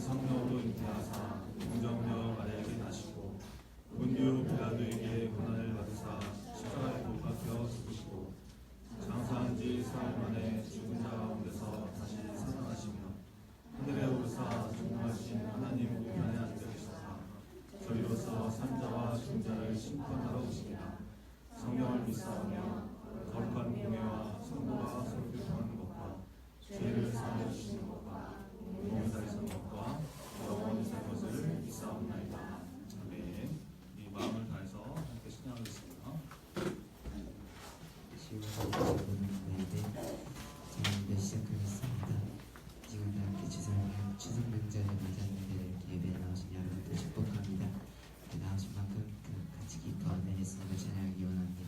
성령으로 잉태하사 공정녀 마리아에게 나시고 본디오 빌라도에게 고난을 받으사 십자가에 못 박혀 죽으시고 장사한 지 사흘 만에 죽은 자 가운데서 다시 살아나시며 하늘에 오르사 존귀하신 하나님 우편에 앉아 계시사 저희로서 산자와 중자를 심판하러 오시리라. 성령을 믿사오며 거룩한 공예와 성도가 서로 교통하는 것과 죄를 사하여 주시는 것과 공유사의 산 것과 영원히 살 것을 믿사옵나이다. 아멘. 이 마음을 다해서 함께 신앙하겠습니다. 네, 시작하겠습니다. 지금 함께 추석 명절을 맞이하는 예배에 나오신 여러분들 축복합니다. 나오신 만큼 같이 기뻐하며 예수님을 찬양하기 원합니다.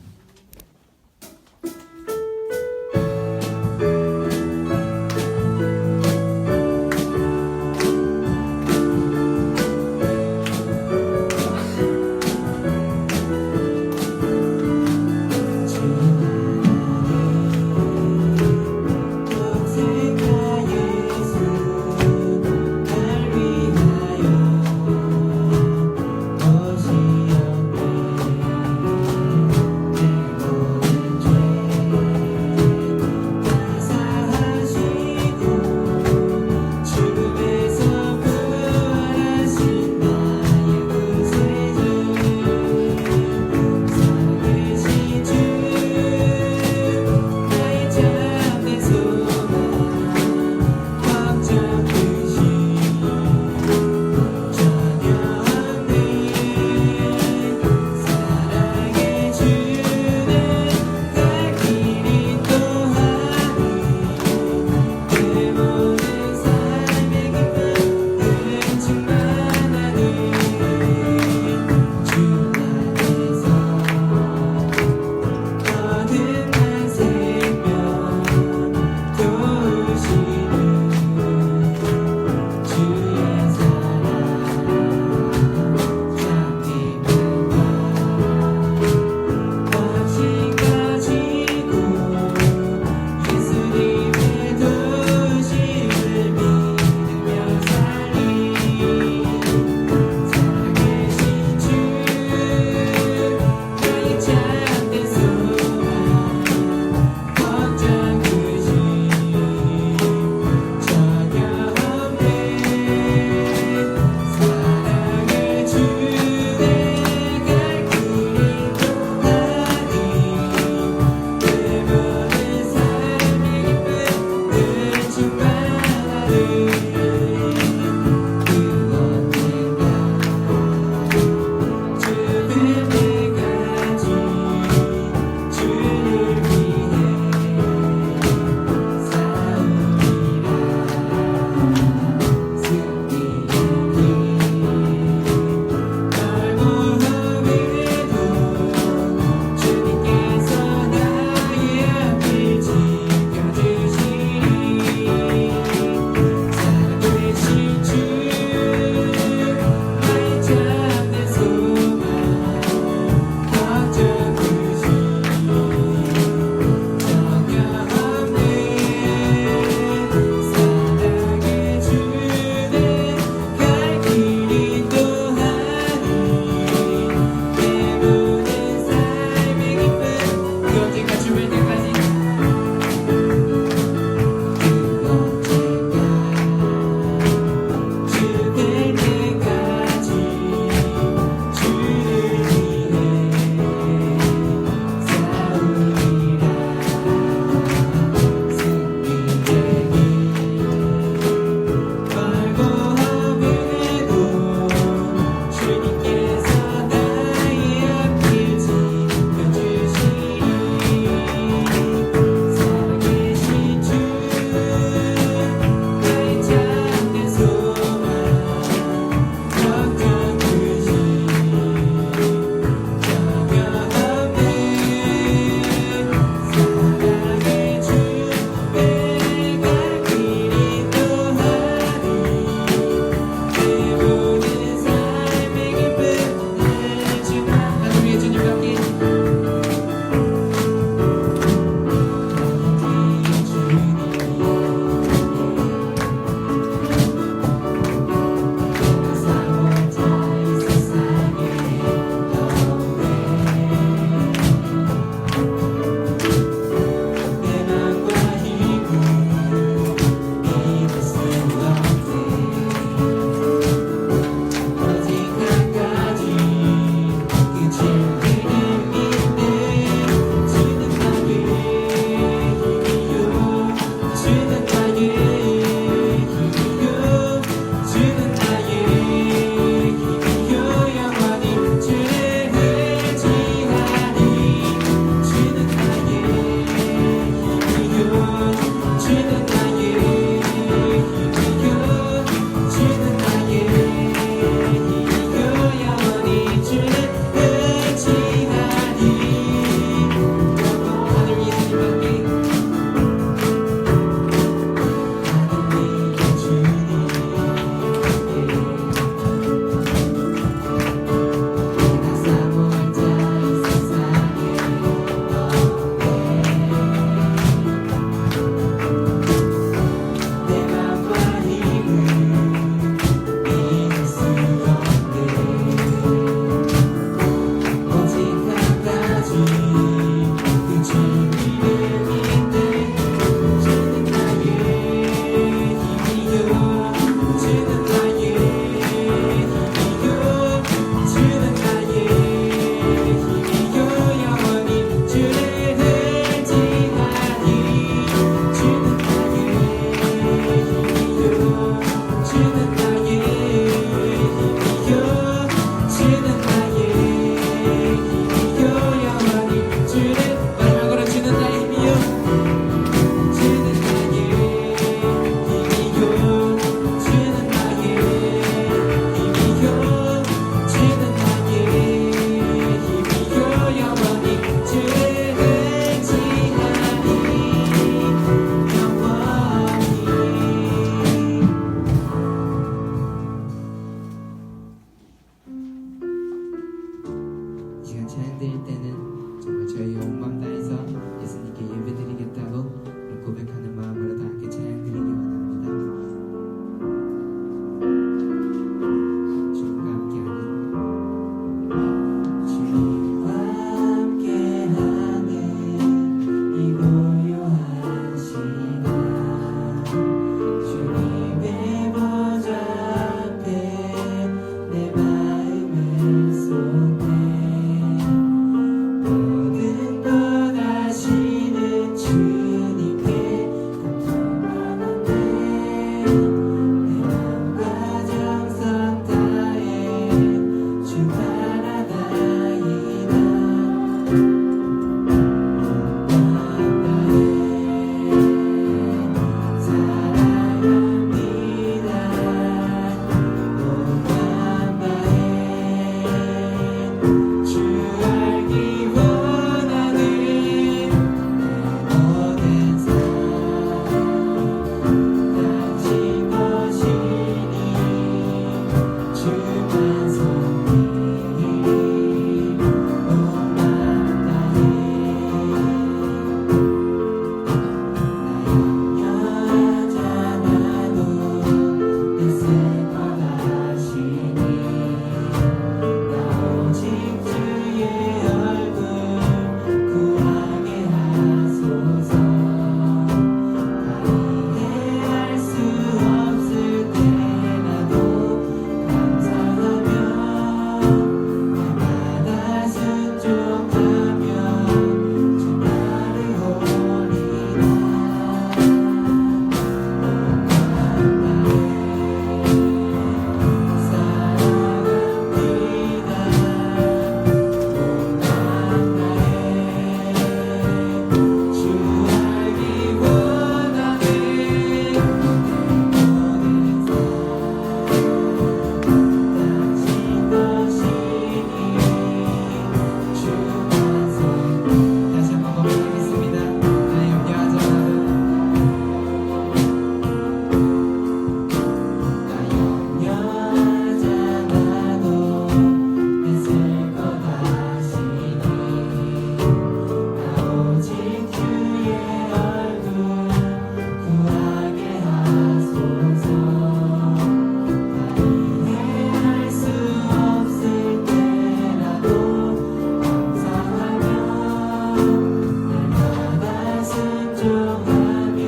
순종하며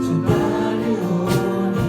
주 따르오리라.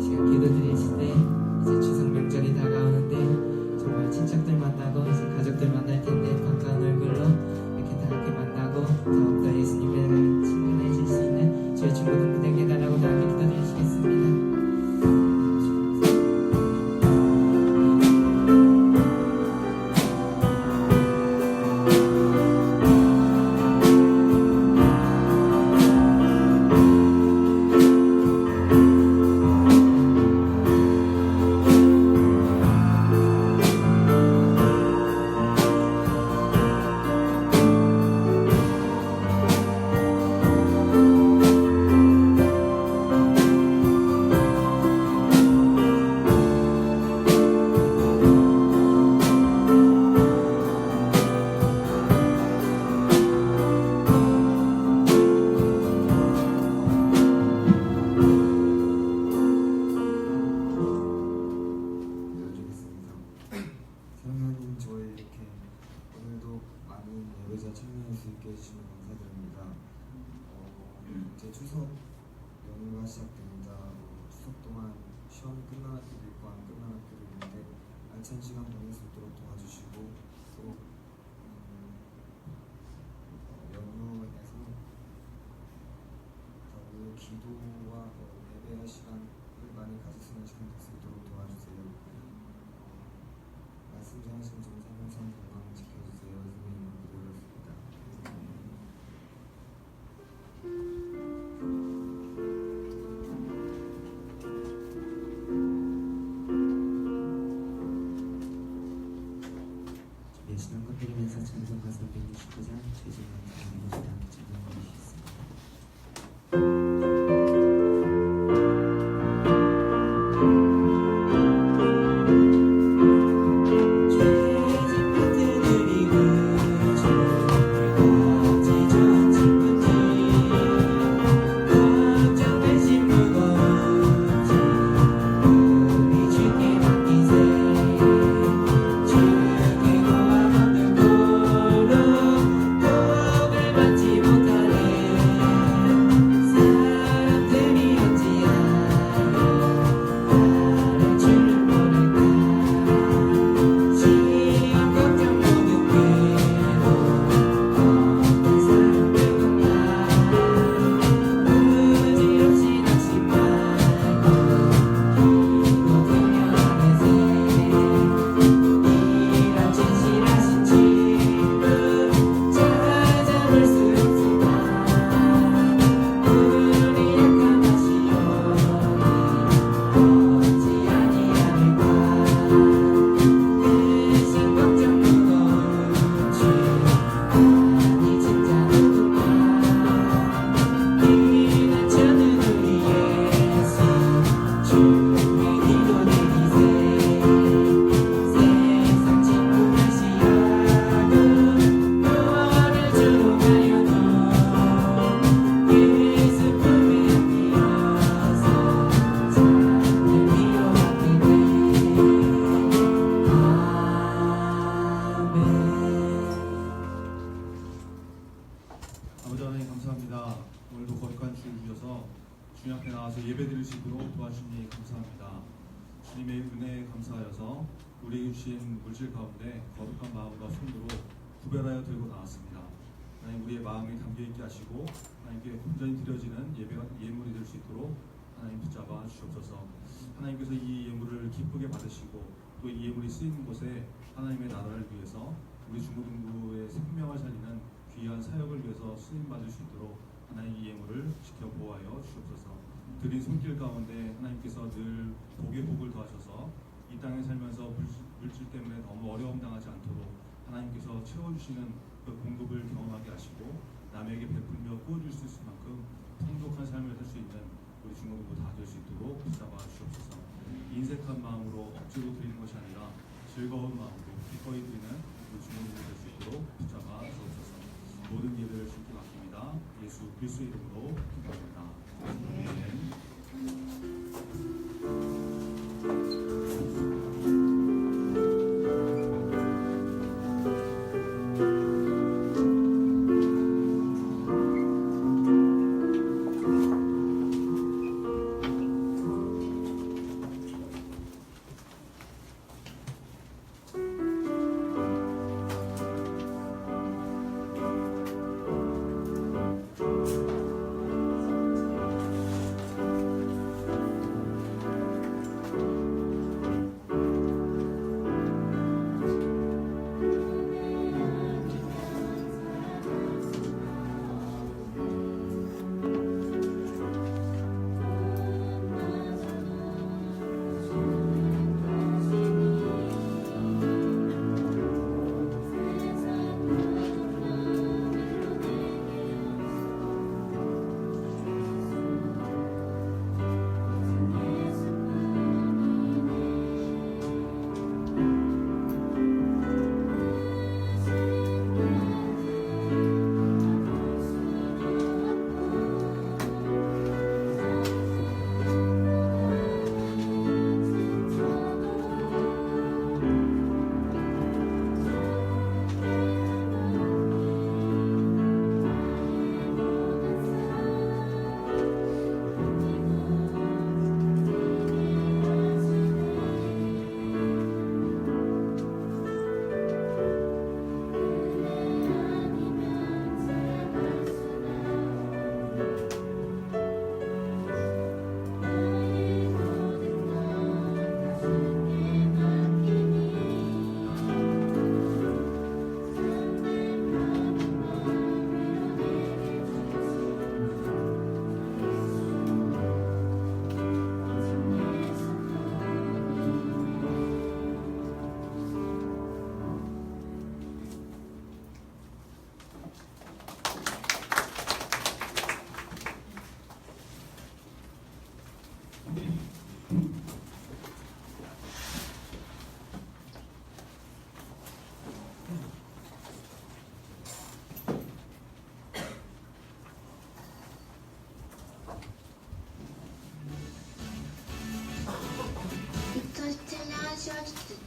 지금 기도드리실 때 이제 추석 명절이 다가오는데 정말 친척들 만나고 이제 가족들 만날 텐데 반가운 얼굴로 이렇게 다 함께 만나고 더욱더 예수님을 친근해질 수 있는 저희 친구들 되게 해달라고 다 함께 기도드리시겠습니다. 기도드리겠습니다. 사랑하는 저희 이렇게 오늘도 많은 예배자 참여할 수 있게 해주시면 감사드립니다. 이제 추석 연휴가 시작됩니다. 추석 동안 시험 끝난 학교도 있고 안 끝난 학교도 있는데 알찬 시간 보낼 수 있도록 도와주시고 또 연휴에서 더욱 기도와 예배할 시간을 많이 가질 수 있는 시간 될 수 있도록 도와주세요. 말씀 전하신 좀 항상 건강 지켜주세요. 선생님 기도드렸습니다. 예수님 것드리면서 찬송가서 169장 죄지만 드리시다 찬송드리시겠습니다. 아버지 하나님 감사합니다. 오늘도 거룩한 주일 주셔서 주님 앞에 나와서 예배 드릴 수 있도록 도와주시니 감사합니다. 주님의 은혜에 감사하여서 우리에게 주신 물질 가운데 거룩한 마음과 손으로 구별하여 들고 나왔습니다. 하나님 우리의 마음이 담겨있게 하시고 하나님께 온전히 드려지는 예물이 될 수 있도록 하나님 붙잡아 주옵소서. 하나님께서 이 예물을 기쁘게 받으시고 또 이 예물이 쓰이는 곳에 하나님의 나라를 위해서 우리 중고등부의 생명을 살리는 귀한 사역을 위해서 쓰임 받을 수 있도록 하나님 이 예물을 지켜 보호하여 주옵소서. 드린 손길 가운데 하나님께서 늘 복의 복을 더하셔서 이 땅에 살면서 물질 때문에 너무 충만하지 않도록 하나님께서 채워주시는 그 공급을 경험하게 하시고 남에게 베풀며 부어줄 수 있을 만큼 풍족한 삶을 살 수 있는 우리 중고등부 다 될 수 있도록 붙잡아 주옵소서. 인색한 마음으로 억지로 드리는 것이 아니라 즐거운 마음으로 기꺼이 드리는 우리 중고등부 될 수 있도록 붙잡아 주옵소서. 모든 예배를 주께 맡깁니다. 예수 그리스도의 이름으로 기도합니다. 아멘.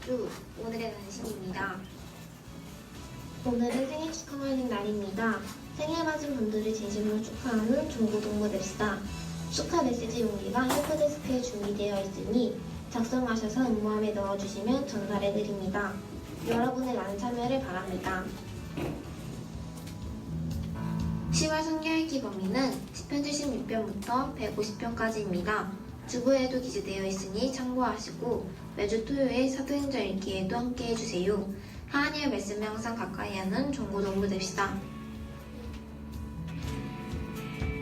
주 오늘의 간식입니다. 오늘은 생일 축하하는 날입니다. 생일 맞은 분들을 진심으로 축하하는 중고동부 됩시다. 축하 메시지 용기가 헬프데스크에 준비되어 있으니 작성하셔서 음모함에 넣어주시면 전달해드립니다. 여러분의 많은 참여를 바랍니다. 10월 성경읽기 범위는 10편 76편부터 150편까지입니다. 주보에도 기재되어 있으니 참고하시고 매주 토요일 사도행전 읽기에도 함께 해주세요. 하나님의 말씀을 항상 가까이 하는 중고동부 됩시다.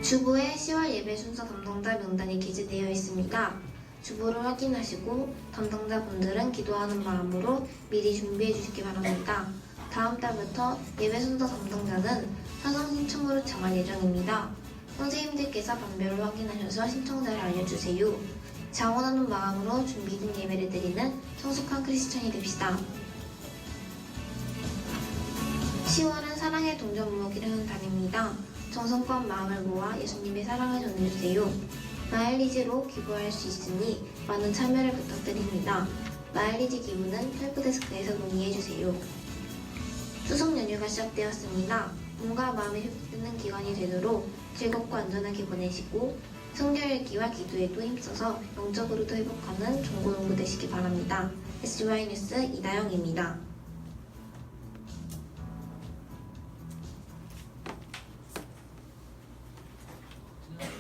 주보에 10월 예배 순서 담당자 명단이 기재되어 있습니다. 주보를 확인하시고 담당자분들은 기도하는 마음으로 미리 준비해 주시기 바랍니다. 다음 달부터 예배 순서 담당자는 사성 신청으로 정할 예정입니다. 선생님들께서 반별로 확인하셔서 신청자를 알려주세요. 자원하는 마음으로 준비된 예배를 드리는 성숙한 크리스천이 됩시다. 10월은 사랑의 동전 모으기를 하는 달입니다. 정성껏 마음을 모아 예수님의 사랑을 전해주세요. 마일리지로 기부할 수 있으니 많은 참여를 부탁드립니다. 마일리지 기부는 헬프데스크에서 문의해주세요. 추석 연휴가 시작되었습니다. 몸과 마음이 회복되는 기간이 되도록 즐겁고 안전하게 보내시고 성경 읽기와 기도에도 힘써서 영적으로도 회복하는 중고동부 되시기 바랍니다. SY 뉴스 이다영입니다.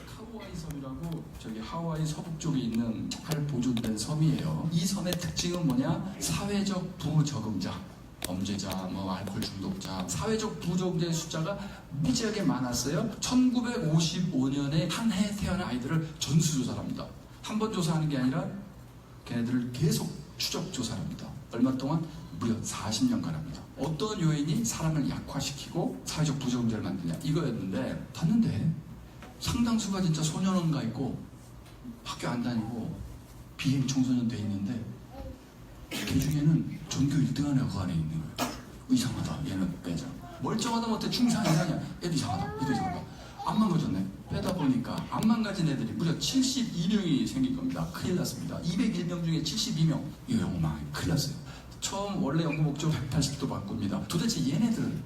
카우아이 섬이라고 저기 하와이 서북 쪽에 있는 잘 보존된 섬이에요. 이 섬의 특징은 뭐냐? 사회적 부적응자, 범죄자, 알코올 중독자, 사회적 부적응자의 숫자가 무지하게 많았어요. 1955년에 한 해 태어난 아이들을 전수조사를 합니다. 한 번 조사하는 게 아니라 걔네들을 계속 추적 조사를 합니다. 얼마 동안? 무려 40년간합니다. 어떤 요인이 사람을 약화시키고 사회적 부적응자를 만드냐 이거였는데 봤는데 상당수가 진짜 소년원 가 있고 학교 안 다니고 비행 청소년 돼 있는데 그 중에는 전교 1등한 애가 그 안에 있는 거예요. 이상하다. 얘는 빼자. 멀쩡하다 못해 충상 이상이야. 얘도 이상하다. 얘도 이상하다. 안 망가졌네. 빼다 보니까 안 망가진 애들이 무려 72명이 생긴 겁니다. 큰일 났습니다. 201명 중에 72명. 이거 영어 망해. 큰일 났어요. 처음 원래 연구 목적 180도 바꿉니다. 도대체 얘네들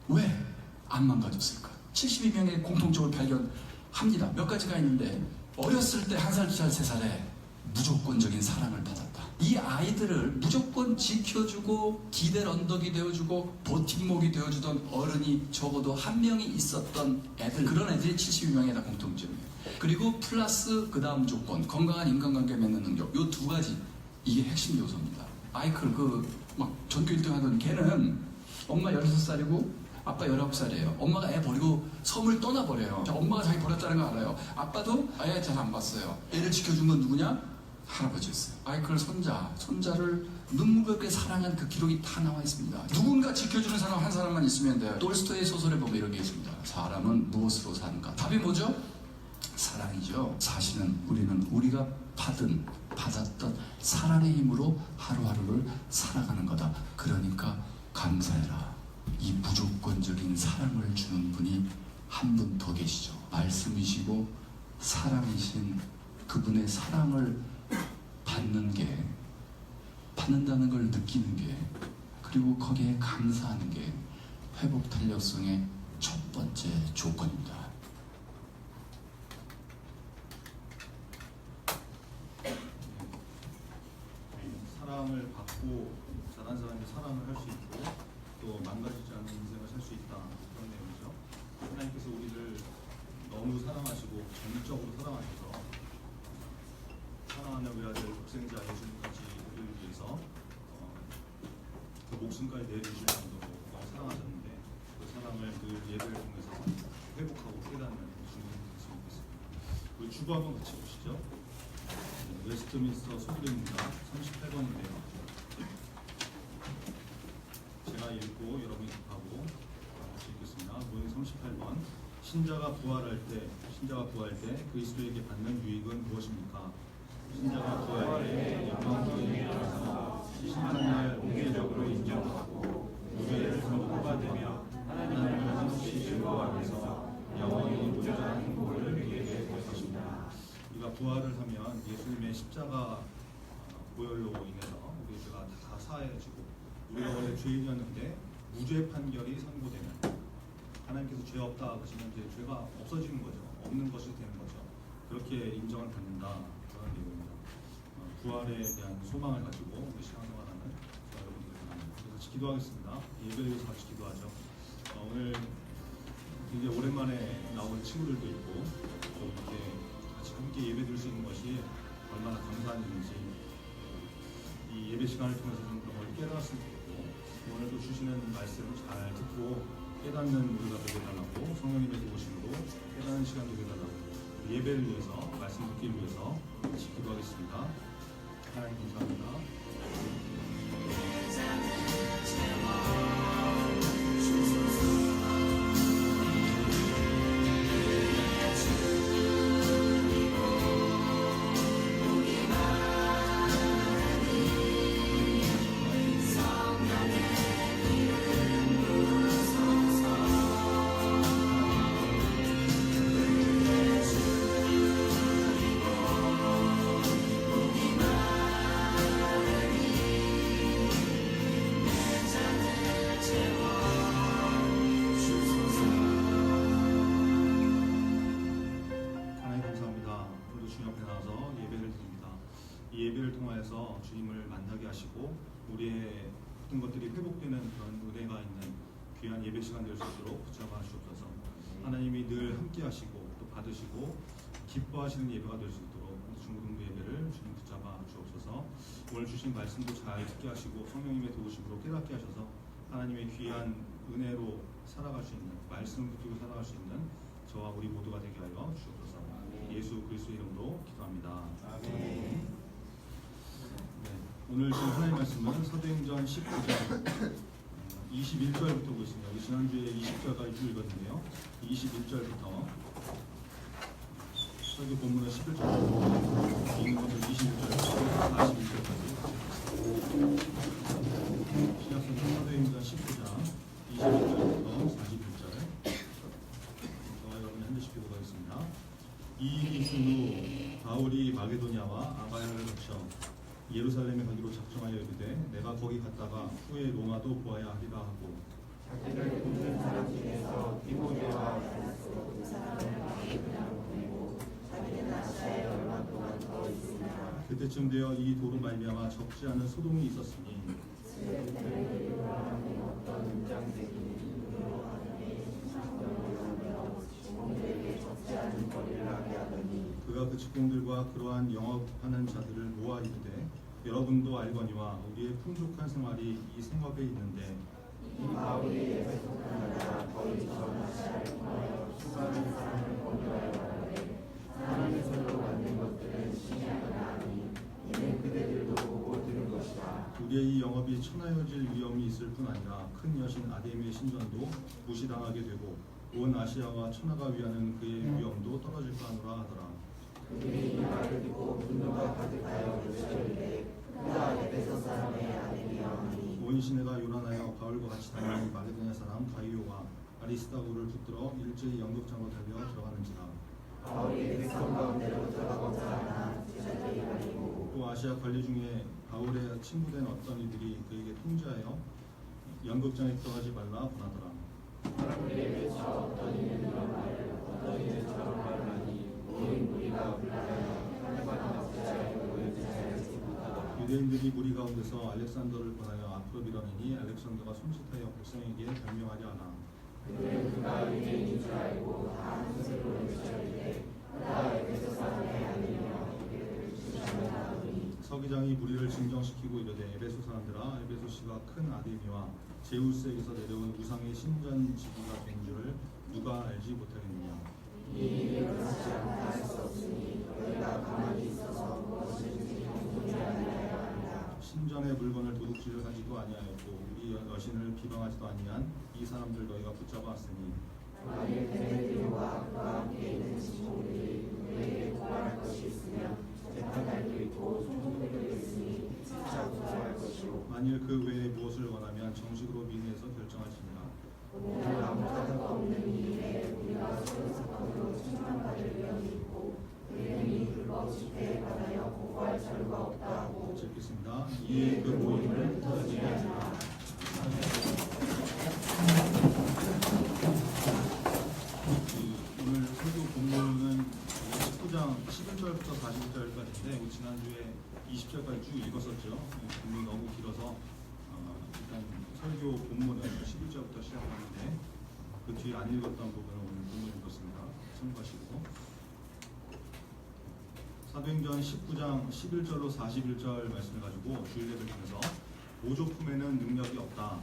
왜 안 망가졌을까? 72명의 공통점을 발견합니다. 몇 가지가 있는데 어렸을 때 1살, 2살, 3살에 무조건적인 사랑을 받았다. 이 아이들을 무조건 지켜주고 기댈 언덕이 되어주고 버팀목이 되어주던 어른이 적어도 한 명이 있었던 애들, 그런 애들이 72명의 다 공통점이에요. 그리고 플러스 그 다음 조건, 건강한 인간관계 맺는 능력, 요 두 가지, 이게 핵심 요소입니다. 마이클 막 전교 1등 하던 걔는 엄마 16살이고 아빠 19살이에요. 엄마가 애 버리고 섬을 떠나버려요. 엄마가 자기 버렸다는 거 알아요. 아빠도 아예 잘 안 봤어요. 애를 지켜준 건 누구냐? 할아버지였어요. 마이클 손자를 눈물겹게 사랑한 그 기록이 다 나와 있습니다. 누군가 지켜주는 사람 한 사람만 있으면 돼요. 톨스토이의 소설에 보면 이런 게 있습니다. 사람은 무엇으로 사는가? 답이 뭐죠? 사랑이죠. 사실은 우리는 우리가 받았던 사랑의 힘으로 하루하루를 살아가는 거다. 그러니까 감사해라. 이 무조건적인 사랑을 주는 분이 한 분 더 계시죠. 말씀이시고 사랑이신 그분의 사랑을 받는다는 걸 느끼는 게, 그리고 거기에 감사하는 게 회복 탄력성의 첫 번째 조건입니다. 사랑을 받고 자란 사람이 사랑을 할 수 있고 또 망가지지 않는 인생을 살 수 있다, 그런 내용이죠. 하나님께서 우리를 너무 사랑하시고 전적으로 사랑하셔서 사랑하는 외아들 독생자 예수님까지 우리를 위해서 그 목숨까지 내주실 정도로 너무 사랑하셨는데 그 사랑을 그 예배를 통해서 회복하고 깨닫는 주님이 됐으면 좋겠습니다. 우리 주보 한번 같이 보시죠. 웨스트민스터 소그룹입니다. 38번인데요. 제가 읽고 여러분이 답하고 같이 읽겠습니다. 모임 38번. 신자가 부활할 때 그리스도에게 받는 유익은 무엇입니까? 신자가 부활할 때 영광의 일어나서 신앙을 공개적으로 인정하고 무죄를 선포가 되며 하나님을 한없이 즐거워하면서 영원히 무죄한 행복을 누리게 될 것입니다. 우리가 부활을 하면 예수님의 십자가 보혈로 인해서 우리 죄가 다 사해지고, 우리가 원래 죄인이었는데 무죄 판결이 선고되면 하나님께서 죄 없다 하시면 이제 죄가 없어지는 거죠. 없는 것이 되는 거죠. 그렇게 인정을 받는다, 그런 내용입니다. 부활에 대한 소망을 가지고 우리 신앙생활하는 여러분들을 바랍니다. 그래서 같이 기도하겠습니다. 예배를 위해서 같이 기도하죠. 오늘 굉장히 오랜만에 나오는 친구들도 있고 또 이렇게 같이 함께 예배 드릴 수 있는 것이 얼마나 감사한 일인지 이 예배 시간을 통해서 좀 그런 걸 깨달았으면 좋겠고, 오늘도 주시는 말씀 잘 듣고 깨닫는 우리가 되게 달라고, 성령님의 도우심으로 깨닫는 시간 되게 달라고, 예배를 위해서, 말씀 듣기 위해서 같이 기도하겠습니다. 하나님 감사합니다. 예배를 통하여서 주님을 만나게 하시고 우리의 모든 것들이 회복되는 그런 은혜가 있는 귀한 예배 시간 될 수 있도록 붙잡아 주옵소서. 하나님이 늘 함께 하시고 또 받으시고 기뻐하시는 예배가 될 수 있도록 중고등부 예배를 주님 붙잡아 주옵소서. 오늘 주신 말씀도 잘 듣게 하시고 성령님의 도우심으로 깨닫게 하셔서 하나님의 귀한 은혜로 살아갈 수 있는, 말씀을 붙들고 살아갈 수 있는 저와 우리 모두가 되게 하여 주옵소서. 예수 그리스도 이름으로 기도합니다. 아멘. 네. 오늘 좀 하나의 말씀은 사도행전 19장 21절부터 보겠습니다. 우리 지난주에 20절까지 쭉 읽었는데요. 21절부터 설교 본문은 11절부터 읽는 것을 21절부터 41절까지 신약성경 사도행전 19장 21절부터 41절 저와 여러분이 한 절씩 교독하겠습니다. 이 일이 있은 후 바울이 마게도냐와 아가야를 거쳐 예루살렘에 가기로 작정하여 이르되 내가 거기 갔다가 후에 로마도 보아야 하리라 하고 자기를 돕는 사람 중에서 디모데와 야스로 두 사람을 마게도냐로 보내고 자기는 아시아에 얼마 동안 더 있으나 그때쯤 되어 이 도로 말미암아 적지 않은 소동이 있었으니 어떤 문장들이 눈으로 하느니 상병을 공들에게 적지 않은 거리를 하게 하더니 그가 그 직공들과 그러한 영업하는 자들을 모아 이르되 여러분도 알거니와 우리의 풍족한 생활이 이 생업에 있는데 이 바울이 에베소 가나다 거의 전 아시아를 통하여 수많은 사람을 권유하여 말하되 하나님께서 만든 것들은 신이하나 하니 이는 그대들도 보고 들은 것이다. 우리의 이 영업이 천하여질 위험이 있을 뿐 아니라 큰 여신 아데미의 신전도 무시당하게 되고 온 아시아와 천하가 위하는 그의 위엄도 떨어질까 하노라 하더라. 그들이 이 말을 듣고 분노가 가득하여 외쳐이르되 그가 에베소 사람의 아들이여 하니 온 시내가 요란하여 바울과 같이 다니는 마게도냐 사람 가이오와 아리스다고를 붙들어 일제히 연극장으로 달려 들어가는지라. 바울이 백성 가운데로 들어가고자 하나 제자들이 가리고 또 아시아 관리 중에 바울의 친구된 어떤 이들이 그에게 통지하여 연극장에 들어가지 말라 권하더라. 사람들이 외쳐 어떤 이는 이런 말을 어떤 이는 저런 말을 하니 모인 무리가 불러하여 하늘과 제자의 얼굴을 제자에게 못하더라. 유대인들이 무리 가운데서 알렉산더를 권하여 앞으로 밀어내니 알렉산더가 손짓하여 백성에게 변명하려 하나. 그들은 그가 유대인인 줄 알고 다 한 소리로 외쳐이르되 그가 에베소 사람의 아들이며 우리를 주시하라 하더니 서기장이 무리를 진정시키고 이르되 에베소 사람들아 에베소시가 큰 아데미와 제우스에게서 내려온 우상의 신전지기가 된 줄을 누가 알지 못하겠느냐. 이 일을 그렇지 않게 할 수 없으니 너희가 가만히 있어서 무엇이든지 공존하여야 한다. 신전의 물건을 도둑질을 하지도 아니하였고 우리 여신을 비방하지도 아니한 이 사람들 너희가 붙잡아왔으니 만일 데메드리오와 그와 함께 있는 친구들이 우리에게 고발할 것이 있으면 재판날도 있고 총독들도 있으니 진짜 고소할 것이요 만일 그 외에 무엇을 원하면 정식으로 민의해서 결정하시니라. 오늘 아무 자가 없는 이 일에 우리가 서로 사건으로 책망받을 위험이 있고 우리는 이 불법 집회에 관하여 보고할 자료가 없다 하고 읽겠습니다. 이에 그 모임을 흩어지게 하라. 오늘 설교 본문은 19장 11절부터 41절까지인데 지난주에 20절까지 쭉 읽었었죠. 본문이 너무 길어서 일단 설교 본문은 11절부터 시작하는데 그 뒤에 안 읽었던 부분은 오늘 본문 읽었습니다. 참고하시고 사도행전 19장 11절로 41절 말씀을 가지고 주일예배를 통해서 모조품에는 능력이 없다.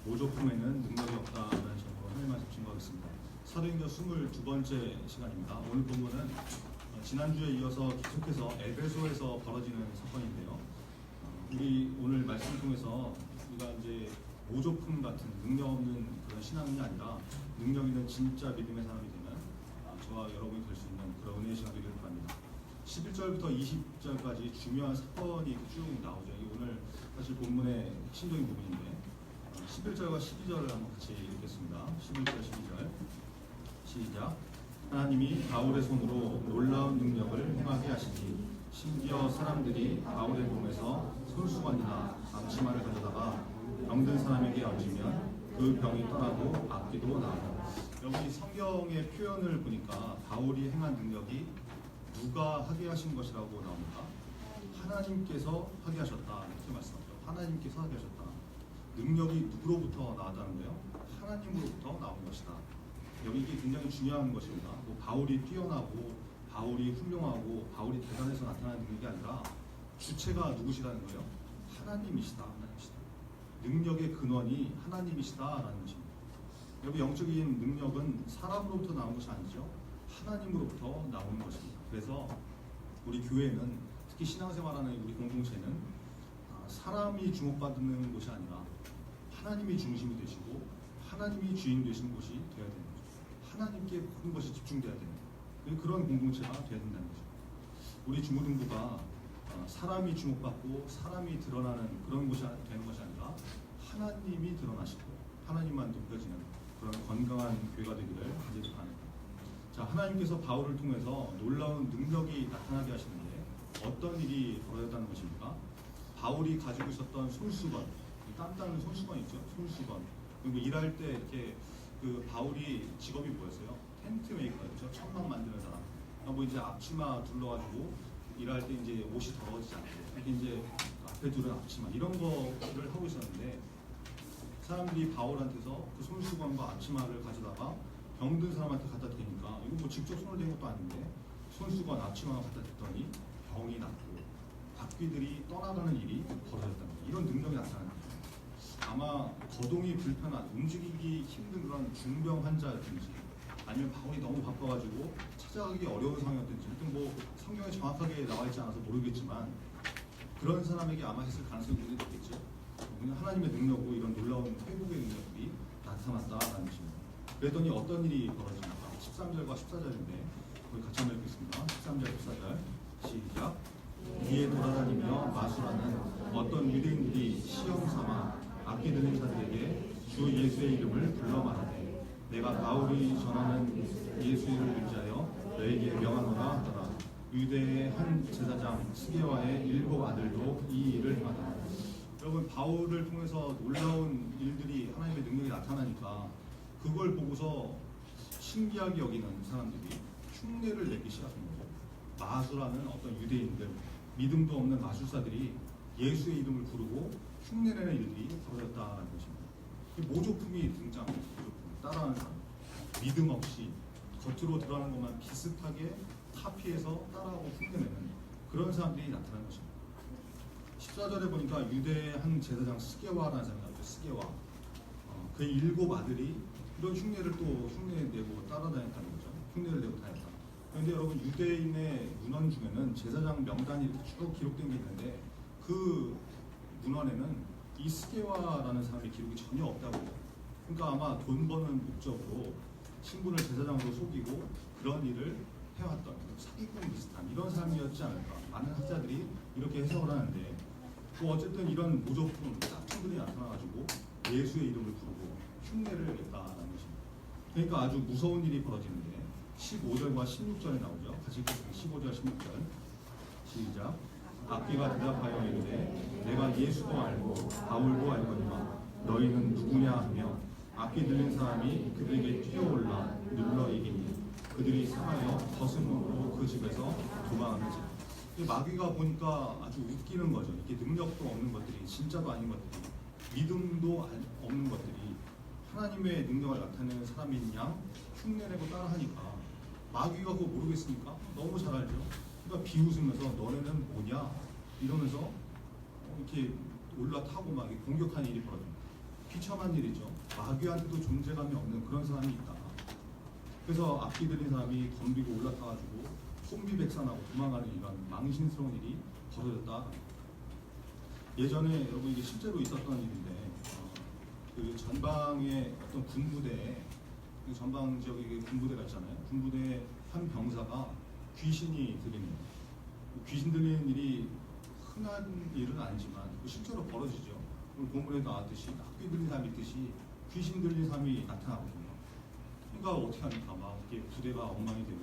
모조품에는 능력이 없다라는 제목으로 하나님 말씀 증거하겠습니다. 사도행전 22번째 시간입니다. 오늘 본문은 지난주에 이어서 계속해서 에베소에서 벌어지는 사건인데요. 우리 오늘 말씀 통해서 우리가 이제 모조품 같은 능력 없는 그런 신앙이 아니라 능력 있는 진짜 믿음의 사람이 되는 저와 여러분이 될 수 있는 그런 은혜의 시간이 되길 바랍니다. 11절부터 20절까지 중요한 사건이 쭉 나오죠. 이 오늘 사실 본문의 핵심적인 부분인데 11절과 12절을 한번 같이 읽겠습니다. 11절, 12절 시작. 하나님이 바울의 손으로 놀라운 능력을 행하게 하시니 심지어 사람들이 바울의 몸에서 손수건이나 앞치마를 가져다가 병든 사람에게 얹으면 그 병이 떠나고 악기도 나아요. 여기 성경의 표현을 보니까 바울이 행한 능력이 누가 하게 하신 것이라고 나옵니다. 하나님께서 하게 하셨다 이렇게 말씀하죠. 하나님께서 하게 하셨다. 능력이 누구로부터 나왔다는 거예요? 하나님으로부터 나온 것이다. 여기 이게 굉장히 중요한 것입니다. 뭐 바울이 뛰어나고 바울이 훌륭하고 바울이 대단해서 나타나는 능력이 아니라 주체가 누구시다는 거예요? 하나님이시다. 하나님이시다. 능력의 근원이 하나님이시다라는 것입니다. 여기 영적인 능력은 사람으로부터 나온 것이 아니죠. 하나님으로부터 나오는 것입니다. 그래서 우리 교회는 특히 신앙생활하는 우리 공동체는 사람이 주목받는 곳이 아니라 하나님이 중심이 되시고 하나님이 주인 되시는 곳이 되어야 되는 거죠. 하나님께 모든 것이 집중돼야 되는 거예요. 그런 공동체가 되어야 된다는 거죠. 우리 중고등부가 사람이 주목받고 사람이 드러나는 그런 곳이 되는 것이 아니라 하나님이 드러나시고 하나님만 높여지는 그런 건강한 교회가 되기를 간절히 바랍니다. 자, 하나님께서 바울을 통해서 놀라운 능력이 나타나게 하시는데 어떤 일이 벌어졌다는 것입니까? 바울이 가지고 있었던 손수건, 땀 닦는 손수건 있죠? 손수건. 그리고 일할 때 이렇게 그 바울이 직업이 뭐였어요? 텐트 메이커였죠. 천막 만드는 사람. 뭐 이제 앞치마 둘러가지고 일할 때 이제 옷이 더러워지지 않고 이렇게 이제 앞에 두른 앞치마 이런 거를 하고 있었는데 사람들이 바울한테서 그 손수건과 앞치마를 가져다가 병든 사람한테 갖다 대니까 이거 뭐 직접 손을 댄 것도 아닌데 손수건 앞치마를 갖다 댔더니 병이 낫고 바퀴들이 떠나가는 일이 벌어졌다는 거예요. 이런 능력이 나타나는 거예요. 아마 거동이 불편한 움직이기 힘든 그런 중병 환자였든지 아니면 바울이 너무 바빠가지고 찾아가기 어려운 상황이었든지 하여튼 뭐 성경에 정확하게 나와 있지 않아서 모르겠지만 그런 사람에게 아마 했을 가능성이 굉장히 높겠죠. 그냥 하나님의 능력으로 이런 놀라운 회복의 능력이 나타났다라는 것입니다. 그랬더니 어떤 일이 벌어지는가? 13절과 14절인데 우리 같이 한번 읽겠습니다. 13절 14절 시작. 위에 돌아다니며 마술하는 어떤 유대인들이 시험 삼아 악기 들린 자들에게 주 예수의 이름을 불러 말하되 내가 바울이 전하는 예수의 이름을 의지하여 너에게 명하노라 하더라. 유대의 한 제사장 스게와의 7 아들도 이 일을 행하더라. 여러분 바울을 통해서 놀라운 일들이 하나님의 능력이 나타나니까 그걸 보고서 신기하게 여기는 사람들이 흉내를 내기 시작한 거죠. 마술하는 어떤 유대인들, 믿음도 없는 마술사들이 예수의 이름을 부르고 흉내내는 일들이 벌어졌다는 것입니다. 모조품이 등장합니다. 모조품. 따라하는 사람. 믿음 없이 겉으로 드러나는 것만 비슷하게 카피해서 따라하고 흉내내는 그런 사람들이 나타나는 것입니다. 14절에 보니까 유대의 한 제사장 스게와라는 사람이 나오죠. 스게와. 그의 7 아들이 이런 흉내를 또 흉내내고 따라다녔다는 거죠. 흉내를 내고 다녔다. 그런데 여러분 유대인의 문헌 중에는 제사장 명단이 이렇게 쭉 기록된 게 있는데 그 문헌에는 이 스게와라는 사람의 기록이 전혀 없다고 해요. 그러니까 아마 돈 버는 목적으로 신분을 제사장으로 속이고 그런 일을 해왔던 사기꾼 비슷한 이런 사람이었지 않을까. 많은 학자들이 이렇게 해석을 하는데 뭐 어쨌든 이런 모조품, 짝퉁들이 나타나가지고 예수의 이름을 부르고 흉내를 냈다는 것입니다. 그러니까 아주 무서운 일이 벌어지는데 15절과 16절에 나오죠. 같이 읽겠습니다. 15절, 16절 시작. 악기가 대답하여 이르되 내가 예수도 알고 바울도 알거니와 너희는 누구냐 하며 악기 들린 사람이 그들에게 뛰어올라 눌러 이기니 그들이 상하여 거슴으로 그 집에서 도망하는지. 마귀가 보니까 아주 웃기는 거죠. 이게 능력도 없는 것들이 진짜도 아닌 것들이 믿음도 없는 것들이 하나님의 능력을 나타내는 사람인 양 흉내내고 따라하니까 마귀가 그거 모르겠으니까 너무 잘 알죠. 그러니까 비웃으면서 너네는 뭐냐 이러면서 이렇게 올라타고 막 공격하는 일이 벌어집니다. 비참한 일이죠. 마귀한테도 존재감이 없는 그런 사람이 있다. 그래서 악기 들린 사람이 덤비고 올라타가지고 혼비백산하고 도망가는 이런 망신스러운 일이 벌어졌다. 예전에 여러분 이게 실제로 있었던 일인데 그 전방의 어떤 군부대에 그 전방 지역에 군부대가 있잖아요. 군부대의 한 병사가 귀신이 들리는 귀신 들리는 일이 흔한 일은 아니지만 실제로 벌어지죠. 오늘 본문에 나왔듯이 악귀 들린 사람이 있듯이 귀신 들린 사람이 나타나거든요. 그러니까 어떻게 하니까 막 이렇게 부대가 엉망이 되고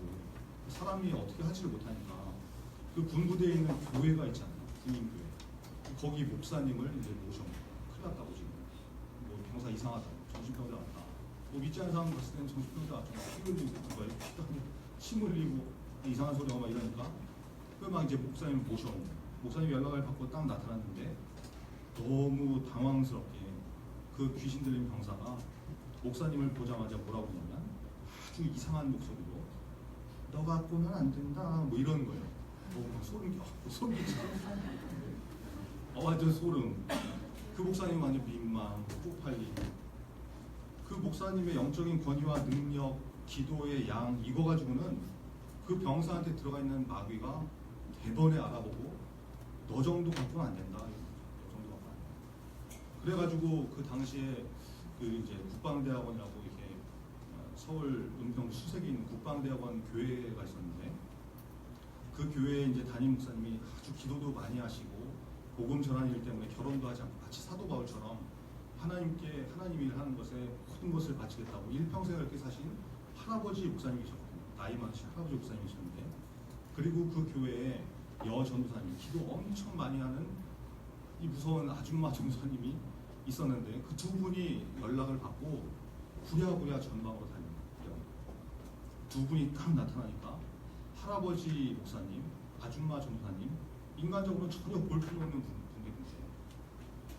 사람이 어떻게 하지를 못하니까 그 군부대에 있는 교회가 있잖아요. 군인교회. 거기 목사님을 이제 모셔. 큰일 났다고 지금. 뭐 병사 이상하다고. 정신병자 같다. 뭐 믿지 않는 사람 봤을 때는 정신병자 같죠. 피 흘리고 뭐예요? 침 흘리고 이상한 소리 하고 막 이러니까 그 막 이제 목사님을 모셔오고 목사님 연락을 받고 딱 나타났는데 너무 당황스럽게 그 귀신 들린 병사가 목사님을 보자마자 뭐라고 하냐면 아주 이상한 목소리로 너 갖고는 안 된다 뭐 이러는 거예요. 소름 끼치죠. 완전 소름. 그 목사님 완전 민망, 쪽팔리고 그 목사님의 영적인 권위와 능력, 기도의 양 이거 가지고는 그 병사한테 들어가 있는 마귀가 대번에 알아보고 너 정도 갖고는 안 된다. 너 정도 그래가지고 그 당시에 그 이제 국방대학원이라고 이렇게 서울 은평 수색에 있는 국방대학원 교회가 있었는데 그 교회에 이제 담임 목사님이 아주 기도도 많이 하시고 복음 전하는 일 때문에 결혼도 하지 않고 같이 사도 바울처럼 하나님께 하나님 일 하는 것에 모든 것을 바치겠다고 일평생을 이렇게 사신 할아버지 목사님이셨거든요. 나이 많으신 할아버지 목사님이셨는데 그리고 그 교회에 여 전도사님 기도 엄청 많이 하는 이 무서운 아줌마 전도사님이 있었는데 그 두 분이 연락을 받고 부랴부랴 전방으로 다닙니다. 두 분이 딱 나타나니까 할아버지 목사님, 아줌마 전도사님 인간적으로는 전혀 볼 필요 없는 분들인데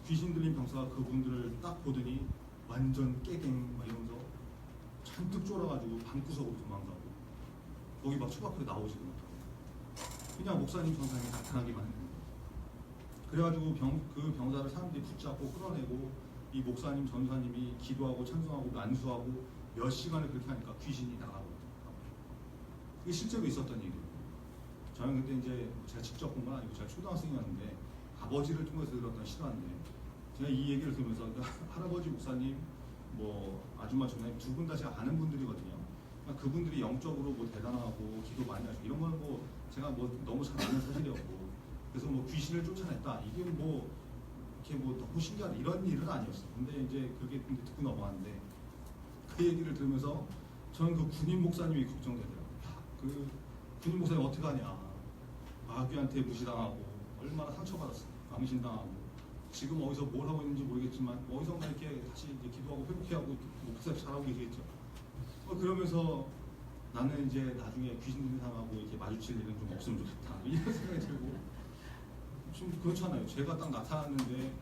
귀신 들린 병사가 그분들을 딱 보더니 완전 깨갱 막 이러면서 잔뜩 쫄아가지고 방구석으로 도망가고 거기 막 초박하게 나오지도 못하고 그냥 목사님 전도사님이 나타나기만 했는데 그래가지고 그 병사를 사람들이 붙잡고 끌어내고 이 목사님 전도사님이 기도하고 찬송하고 안수하고 몇 시간을 그렇게 하니까 귀신이 나가고 그게 실제로 있었던 일이에요. 저는 그때 이제 제가 직접 본 건 아니고 제가 초등학생이었는데 아버지를 통해서 들었던 실화인데 제가 이 얘기를 들으면서 할아버지 목사님 뭐 아줌마 전도사님 두 분 다 제가 아는 분들이거든요. 그러니까 그분들이 영적으로 뭐 대단하고 기도 많이 하시고 이런 거는 뭐 제가 뭐 너무 잘 아는 사실이었고 그래서 뭐 귀신을 쫓아냈다 이게 뭐 이렇게 뭐 너무 신기하다 이런 일은 아니었어. 근데 이제 그게 듣고 넘어갔는데 그 얘기를 들으면서 저는 그 군인 목사님이 걱정되더라고요. 그 군인 목사님 어떻게 하냐? 마귀한테 무시당하고 얼마나 상처받았어. 망신당하고 지금 어디서 뭘 하고 있는지 모르겠지만 어디선가 이렇게 다시 이제 기도하고 회복해하고 목사 잘하고 계시겠죠. 그러면서 나는 이제 나중에 귀신 들린 사람하고 이렇게 마주칠 일은 좀 없으면 좋겠다 이런 생각이 들고 좀 그렇잖아요. 제가 딱 나타났는데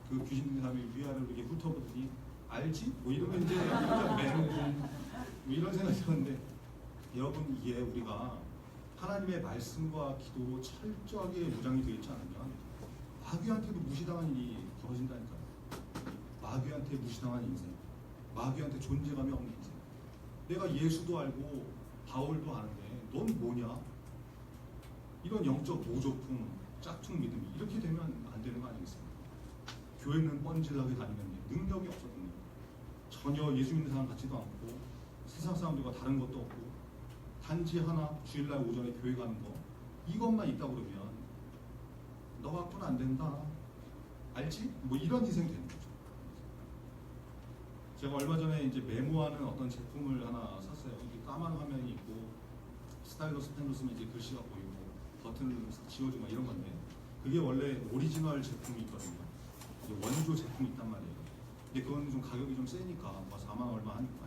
그 귀신 들린 사람이 위아래로 이렇게 훑어보더니 알지? 뭐 이러면 이제 뭐 이런 생각이 들었는데 여러분 이게 우리가 하나님의 말씀과 기도로 철저하게 무장이 되어 있지 않으면 마귀한테도 무시당한 일이 벌어진다니까요. 마귀한테 무시당한 인생, 마귀한테 존재감이 없는 인생. 내가 예수도 알고 바울도 아는데 넌 뭐냐? 이런 영적 모조품, 짝퉁 믿음이 이렇게 되면 안 되는 거 아니겠습니까? 교회는 뻔질나게 다니는데 능력이 없었거든요. 전혀 예수 믿는 사람 같지도 않고 세상 사람들과 다른 것도 없고 단지 하나 주일날 오전에 교회 가는 거 이것만 있다 그러면 너 갖고는 안 된다 알지? 뭐 이런 인생이 되는 거죠. 제가 얼마 전에 이제 메모하는 어떤 제품을 하나 샀어요. 이게 까만 화면이 있고 스타일러스 펜으로 쓰면 이제 글씨가 보이고 버튼을 지워주고 이런 건데 그게 원래 오리지널 제품이 있거든요. 원조 제품이 있단 말이에요. 근데 그건 좀 가격이 좀 세니까 뭐 4만 얼마 하니까.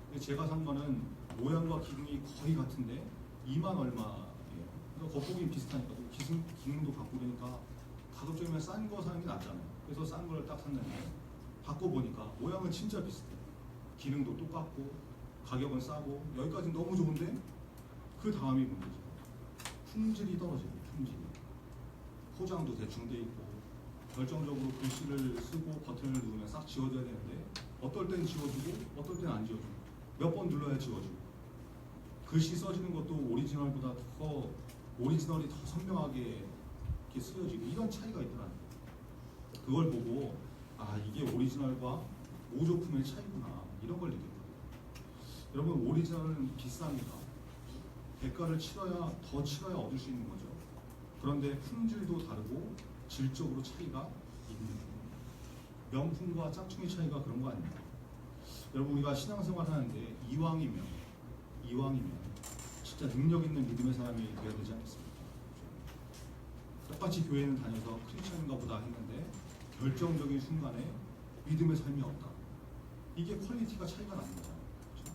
근데 제가 산 거는 모양과 기능이 거의 같은데 2만 얼마예요. 그러니까 겉보기는 비슷하니까 기능도 갖고 그러니까 가급적이면 싼 거 사는 게 낫잖아요. 그래서 싼 걸 딱 샀는데 바꿔보니까 모양은 진짜 비슷해요. 기능도 똑같고 가격은 싸고 여기까지는 너무 좋은데 그 다음이 문제죠. 품질이 떨어지고 품질이. 포장도 대충 돼 있고 결정적으로 글씨를 쓰고 버튼을 누르면 싹 지워져야 되는데 어떨 땐 지워주고 어떨 땐 안 지워주고 몇 번 눌러야 지워지고 글씨 써지는 것도 오리지널보다 더 오리지널이 더 선명하게 이렇게 쓰여지고 이런 차이가 있더라고요. 그걸 보고 아 이게 오리지널과 모조품의 차이구나 이런 걸 느꼈거든요. 여러분 오리지널은 비쌉니다. 대가를 치러야 더 치러야 얻을 수 있는 거죠. 그런데 품질도 다르고 질적으로 차이가 있는 거예요. 명품과 짝퉁의 차이가 그런 거 아닙니까? 여러분 우리가 신앙생활 하는데 이왕이면 진짜 능력 있는 믿음의 사람이 되어야 되지 않겠습니까? 똑같이 교회는 다녀서 크리스천인가 보다 했는데 결정적인 순간에 믿음의 삶이 없다. 이게 퀄리티가 차이가 나는 거잖아요. 그렇죠?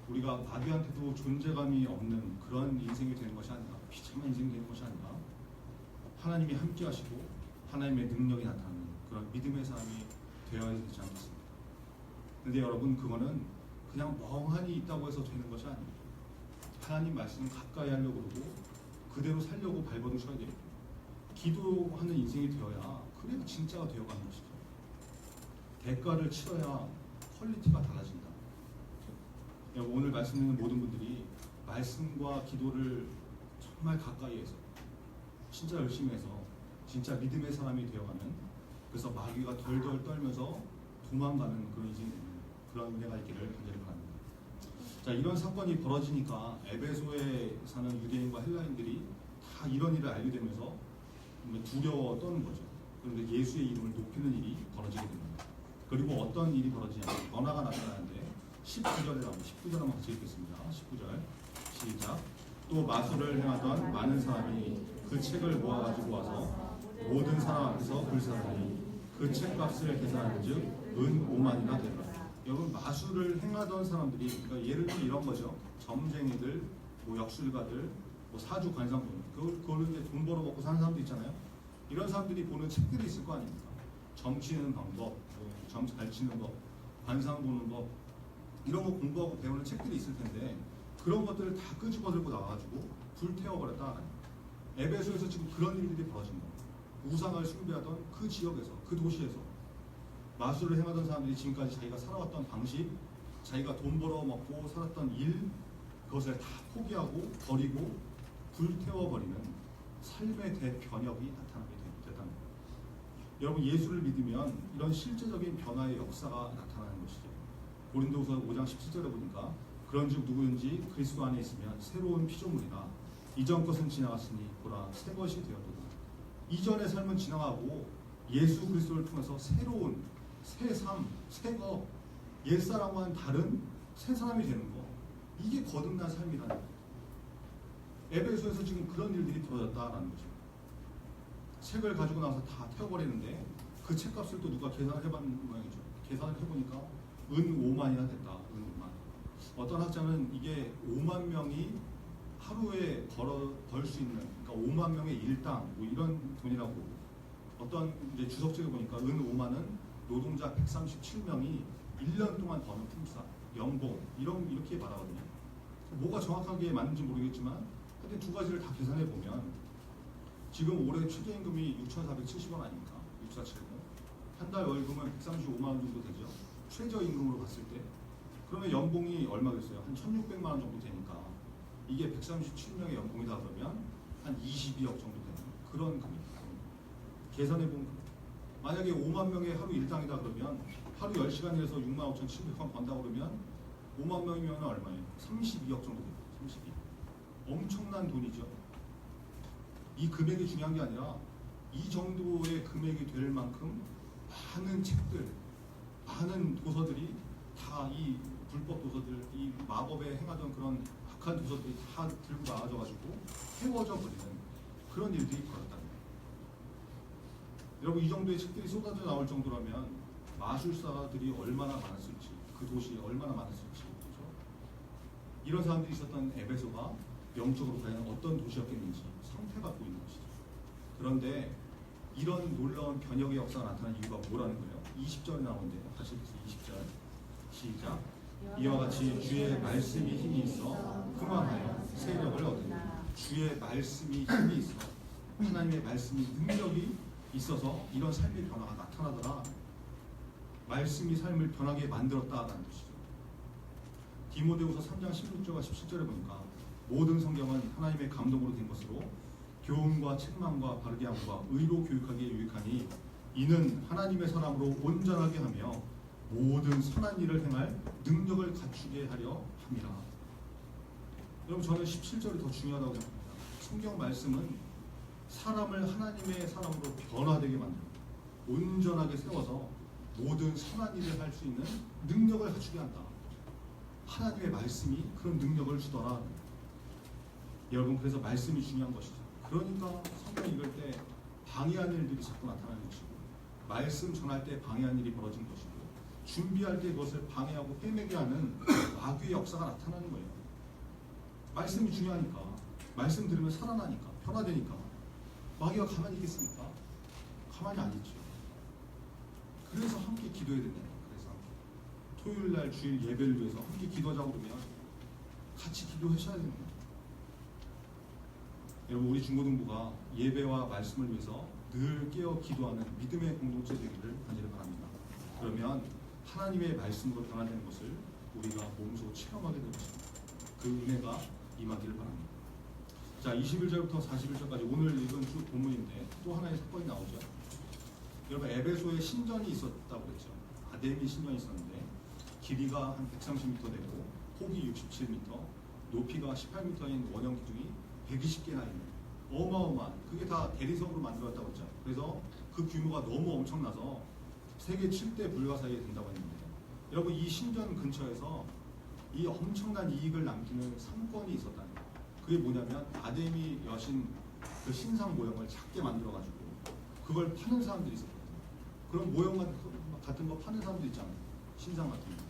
우리가 마귀한테도 존재감이 없는 그런 인생이 되는 것이 아니라 비참한 인생이 되는 것이 아니라 하나님이 함께 하시고 하나님의 능력이 나타나는 그런 믿음의 사람이 되어야 되지 않겠습니까? 근데 여러분 그거는 그냥 멍하니 있다고 해서 되는 것이 아닙니다. 하나님 말씀을 가까이 하려고 그러고 그대로 살려고 발버둥쳐야 돼요. 기도하는 인생이 되어야 그래야 진짜가 되어가는 것이죠. 대가를 치러야 퀄리티가 달라진다. 오늘 말씀 듣는 모든 분들이 말씀과 기도를 정말 가까이 해서 진짜 열심히 해서 진짜 믿음의 사람이 되어가면 그래서 마귀가 덜덜 떨면서 도망가는 그런 은혜가 있기를 간절히 바랍니다. 자, 이런 사건이 벌어지니까 에베소에 사는 유대인과 헬라인들이 다 이런 일을 알게 되면서 두려워 떠는 거죠. 그런데 예수의 이름을 높이는 일이 벌어지게 됩니다. 그리고 어떤 일이 벌어지냐면 변화가 나타나는데 19절에 나오고 19절 한번 같이 읽겠습니다. 19절 시작. 또 마술을 행하던 많은 사람이 그 책을 모아가지고 와서 모든 사람 앞에서 불사하니 그 책값을 계산한 즉 은 5만이나 되더라. 여러분, 마술을 행하던 사람들이, 그러니까 예를 들면 이런 거죠. 점쟁이들, 뭐 역술가들, 뭐 사주 관상분, 그걸로 이제 돈 벌어 먹고 사는 사람도 있잖아요. 이런 사람들이 보는 책들이 있을 거 아닙니까? 점 치는 방법, 점 잘 치는 법, 관상 보는 법, 이런 거 공부하고 배우는 책들이 있을 텐데 그런 것들을 다 끄집어 들고 나와가지고 불태워버렸다. 에베소에서 지금 그런 일들이 벌어진 거예요. 우상을 숭배하던 그 지역에서, 그 도시에서 마술을 행하던 사람들이 지금까지 자기가 살아왔던 방식, 자기가 돈 벌어 먹고 살았던 일, 그것을 다 포기하고 버리고 불태워버리는 삶의 대변혁이 나타나게 됐다는 거예요. 여러분, 예수를 믿으면 이런 실제적인 변화의 역사가 나타나는 것이죠. 고린도후서 5장 17절에 보니까 그런즉 누구든지 그리스도 안에 있으면 새로운 피조물이나 이전 것은 지나갔으니 보라 새 것이 되었도다. 이전의 삶은 지나가고 예수 그리스도를 통해서 새로운 새 삶, 새 거, 옛사람과는 다른 새 사람이 되는 거, 이게 거듭난 삶이라는 거예요. 에베소에서 지금 그런 일들이 벌어졌다라는 거죠. 책을 가지고 나서 다 태워버리는데 그 책값을 또 누가 계산을 해봤는 모양이죠. 계산을 해보니까 은 5만이나 됐다. 은 5만. 어떤 학자는 이게 5만 명이 하루에 벌 수 있는, 그러니까 5만 명의 일당 뭐 이런 돈이라고. 어떤 이제 주석책을 보니까 은 5만은 노동자 137명이 1년 동안 버는 품삯, 연봉 이렇게 말하거든요. 뭐가 정확하게 맞는지 모르겠지만 하여튼 두 가지를 다 계산해 보면 지금 올해 최저임금이 6,470원 아닙니까? 6470. 한 달 월급은 135만 원 정도 되죠. 최저임금으로 봤을 때. 그러면 연봉이 얼마겠어요? 한 1,600만 원 정도 되니까 이게 137명의 연봉이다 그러면 한 22억 정도 되는 그런 금액입니다. 계산해보면 만약에 5만 명의 하루 일당이다 그러면 하루 10시간 일해서 65,700원 번다 그러면 5만 명이면 얼마예요? 32억 정도 됩니다. 32억. 엄청난 돈이죠. 이 금액이 중요한 게 아니라 이 정도의 금액이 될 만큼 많은 책들, 많은 도서들이 다 이 불법 도서들, 이 마법에 행하던 그런 악한 도서들이 다 들고 나와져가지고 태워져 버리는 그런 일들이 벌어졌다는 거예요. 여러분, 이 정도의 책들이 쏟아져 나올 정도라면 마술사들이 얼마나 많았을지, 그 도시에 얼마나 많았을지, 그렇죠? 이런 사람들이 있었던 에베소가 영적으로 과연 어떤 도시였겠는지 상태가 보이는 것이죠. 그런데 이런 놀라운 변혁의 역사가 나타난 이유가 뭐라는 거예요? 20절에 나오는데 다시 20절 시작. 이와 같이 주의 말씀이 힘이 있어 흥왕하여 세력을 얻으니. 주의 말씀이 힘이 있어, 하나님의 말씀이 능력이 있어서 이런 삶의 변화가 나타나더라. 말씀이 삶을 변하게 만들었다라는 뜻이죠. 디모데후서 3장 16절과 17절에 보니까 모든 성경은 하나님의 감동으로 된 것으로 교훈과 책망과 바르게 함과 의로 교육하기에 유익하니 이는 하나님의 사람으로 온전하게 하며 모든 선한 일을 행할 능력을 갖추게 하려 함이라. 여러분, 저는 17절이 더 중요하다고 생각합니다. 성경 말씀은 사람을 하나님의 사람으로 변화되게 만듭니다. 온전하게 세워서 모든 선한 일을 할 수 있는 능력을 갖추게 한다. 하나님의 말씀이 그런 능력을 주더라. 여러분, 그래서 말씀이 중요한 것이죠. 그러니까 성경 읽을 때 방해한 일들이 자꾸 나타나는 것이고, 말씀 전할 때 방해한 일이 벌어진 것이고, 준비할 때 그것을 방해하고 헤매게 하는 마귀의 역사가 나타나는 거예요. 말씀이 중요하니까, 말씀 들으면 살아나니까, 변화되니까 마귀가 가만히 있겠습니까? 가만히 안 있죠. 그래서 함께 기도해야 된다. 그래서 토요일날 주일 예배를 위해서 함께 기도하자고 그러면 같이 기도하셔야 됩니다. 여러분, 우리 중고등부가 예배와 말씀을 위해서 늘 깨어 기도하는 믿음의 공동체 되기를 간절히 바랍니다. 그러면 하나님의 말씀으로 변화되는 것을 우리가 몸소 체험하게 될 것입니다. 그 은혜가 임하기를 바랍니다. 자, 21절부터 41절까지 오늘 읽은 쭉 본문인데 또 하나의 사건이 나오죠. 여러분 에베소에 신전이 있었다고 그랬죠. 아데미 신전이 있었는데 길이가 한 130m 되고 폭이 67m, 높이가 18m인 원형 기둥이 120개나 있는 어마어마한, 그게 다 대리석으로 만들어졌다고 했죠. 그래서 그 규모가 너무 엄청나서 세계 7대 불가사의에 든다고 했는데, 여러분 이 신전 근처에서 이 엄청난 이익을 남기는 상권이 있었다는 거예요. 그게 뭐냐면 아데미 여신 그 신상 모형을 작게 만들어가지고 그걸 파는 사람들이 있었거든요. 그런 모형 같은 거 파는 사람들 있잖아요. 신상 같은 거.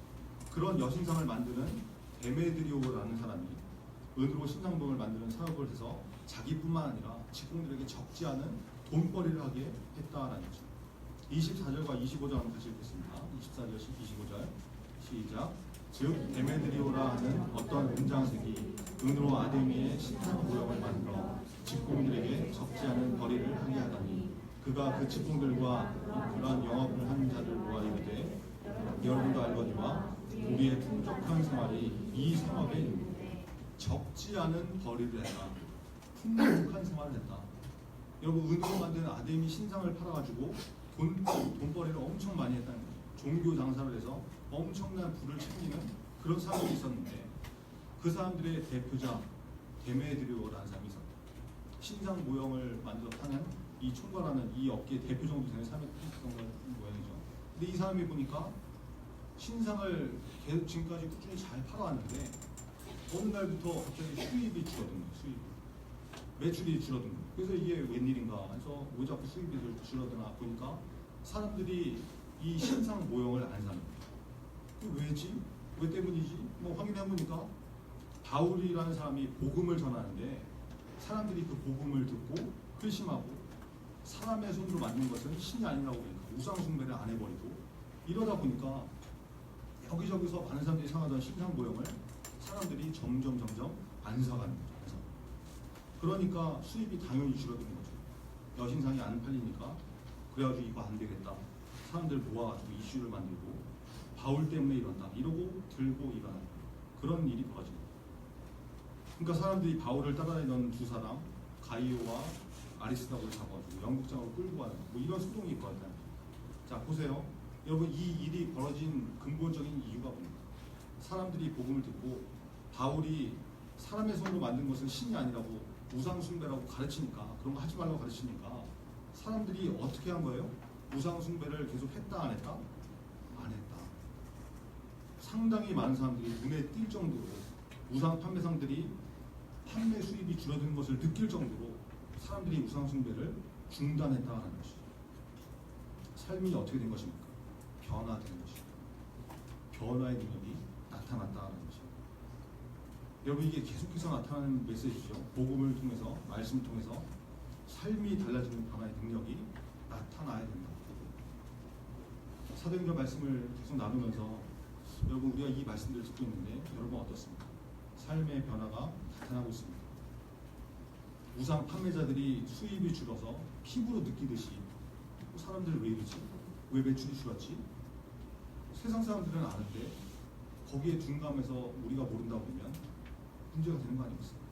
그런 여신상을 만드는 데메드리오라는 사람이 은으로 신상 모형을 만드는 사업을 해서 자기뿐만 아니라 직공들에게 적지 않은 돈벌이를 하게 했다라는 거죠. 24절과 25절 한번 같이 읽겠습니다. 24절, 25절 시작. 즉 데메드리오라 하는 어떤 은장색이 은으로 아데미의 신상 모형을 만들어 직공들에게 적지 않은 벌이를 하게 하다니 그가 그 직공들과 그러한 영업을 하는 자들과 이르되 여러분도 알거니와 우리의 풍족한 생활이 이 생업에 있는데 적지 않은 벌이를 했다. 풍족한 생활을 했다. 여러분 은으로 만든 아데미 신상을 팔아가지고 돈벌이를 엄청 많이 했다는 거예요. 종교 장사를 해서 엄청난 부를 챙기는 그런 사람이 있었는데 그 사람들의 대표자 데메드리오라는 사람이 있었다. 신상 모형을 만들어 파는 이 총괄하는 이 업계의 대표 정도 되는 사람이 있었던 모양이죠. 근데 이 사람이 보니까 신상을 계속 지금까지 꾸준히 잘 팔아왔는데 어느 날부터 갑자기 수입이 줄어든 거예요. 수입이. 매출이 줄어든 거예요. 그래서 이게 웬일인가 해서 왜 자꾸 수입이 줄어드나 보니까 사람들이 이 신상 모형을 안 사는 거예요. 왜지? 왜 때문이지? 뭐 확인해보니까 바울이라는 사람이 복음을 전하는데 사람들이 그 복음을 듣고 회심하고 사람의 손으로 만든 것은 신이 아니라고 보니까 우상 숭배를 안 해버리고 이러다 보니까 여기저기서 많은 사람들이 상하던 신상 모형을 사람들이 점점 안 사가는 거죠. 안 사고. 그러니까 수입이 당연히 줄어드는 거죠. 여신상이 안 팔리니까 그래가지고 이거 안 되겠다. 사람들 모아가지고 이슈를 만들고 바울 때문에 이런다. 이러고 들고 일어나는 그런 일이 벌어진 거예요. 그러니까 사람들이 바울을 따라다니던 두 사람 가이오와 아리스다고를 잡아가지고 영국장으로 끌고 가는 뭐 이런 소동이 있거든요. 자 보세요. 여러분 이 일이 벌어진 근본적인 이유가 뭡니까? 사람들이 복음을 듣고 바울이 사람의 손으로 만든 것은 신이 아니라고 우상 숭배라고 가르치니까 그런 거 하지 말라고 가르치니까 사람들이 어떻게 한 거예요? 우상 숭배를 계속 했다 안 했다? 안 했다. 상당히 많은 사람들이 눈에 띌 정도로 우상 판매상들이 판매 수입이 줄어드는 것을 느낄 정도로 사람들이 우상 숭배를 중단했다는 것이죠. 삶이 어떻게 된 것입니까? 변화된 것이죠. 변화의 능력이 나타났다는 것이죠. 여러분 이게 계속해서 나타나는 메시지죠. 복음을 통해서 말씀을 통해서 삶이 달라지는 변화의 능력이 나타나야 된다. 사도행전 말씀을 계속 나누면서 여러분 우리가 이 말씀들을 듣고 있는데 여러분 어떻습니까? 삶의 변화가 나타나고 있습니다. 우상 판매자들이 수입이 줄어서 피부로 느끼듯이 사람들 왜 이러지? 왜 매출이 줄었지? 세상 사람들은 아는데 거기에 둔감해서 우리가 모른다 보면 문제가 되는 거 아니겠습니까?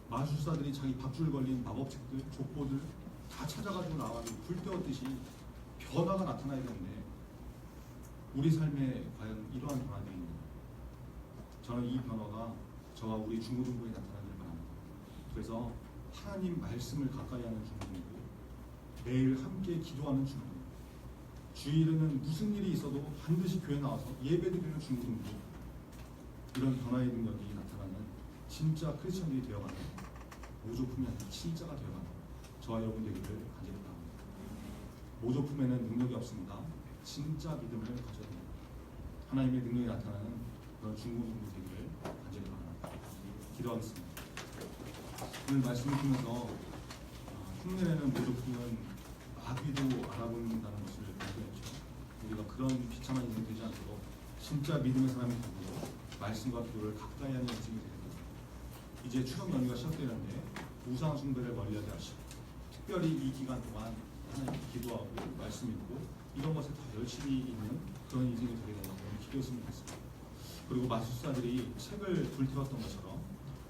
마술사들이 자기 밥줄 걸린 마법책들, 족보들 다 찾아가지고 나와가지고 불 때웠듯이 변화가 나타나야 되는데 우리 삶에 과연 이러한 변화들이 있는가? 저는 이 변화가 저와 우리 중고등부에 나타나기를 바랍니다. 그래서 하나님 말씀을 가까이 하는 중고등부, 매일 함께 기도하는 중고등부, 주일에는 무슨 일이 있어도 반드시 교회 나와서 예배드리는 중고등부, 이런 변화의 능력이 나타나는 진짜 크리스천들이 되어가는 모조품이 아니라 진짜가 되어가는 저와 여러분 되기를 간절히 바랍니다. 모조품에는 능력이 없습니다. 진짜 믿음을 가져야 됩니다. 하나님의 능력이 나타나는 그런 중고등부 되기를 간절히 바랍니다. 기도하겠습니다. 오늘 말씀을 통해서 흉내내는 모조품은 마귀도 알아보는다는 것을 발견했죠. 우리가 그런 비참한 인생 되지 않도록 진짜 믿음의 사람이 되고 말씀과 기도를 가까이 하는 인생이 되는 겁니다. 이제 추석 연휴가 시작되는데 우상 숭배를 멀리하게 하시고 특별히 이 기간 동안 하나님께 기도하고 말씀 읽고 이런 것에 더 열심히 있는 그런 인생이 되게 된다고 기도했으면 좋겠습니다. 그리고 마술사들이 책을 불태웠던 것처럼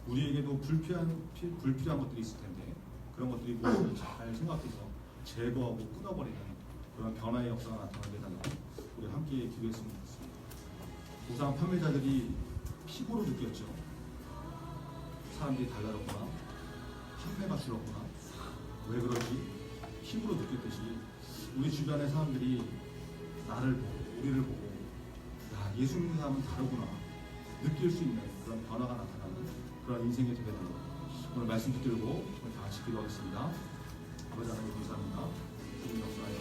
우리에게도 불필요한 것들이 있을 텐데 그런 것들이 무엇인지 잘 생각해서 제거하고 끊어버리는 그런 변화의 역사가 나타나게 해달라고 우리 함께 기도했으면 좋겠습니다. 우상 판매자들이 피부로 느꼈죠. 사람들이 달라졌구나, 판매가 줄었구나, 왜 그러지? 피부로 느꼈듯이 우리 주변의 사람들이 나를 보고 우리를 보고 야, 예수 믿는 사람은 다르구나 느낄 수 있는 그런 변화가 나타나는 그런 인생이 되게 되고, 오늘 말씀 붙들고 오늘 다 같이 기도하겠습니다. 아버지 하나님 감사합니다. 주님 역사하여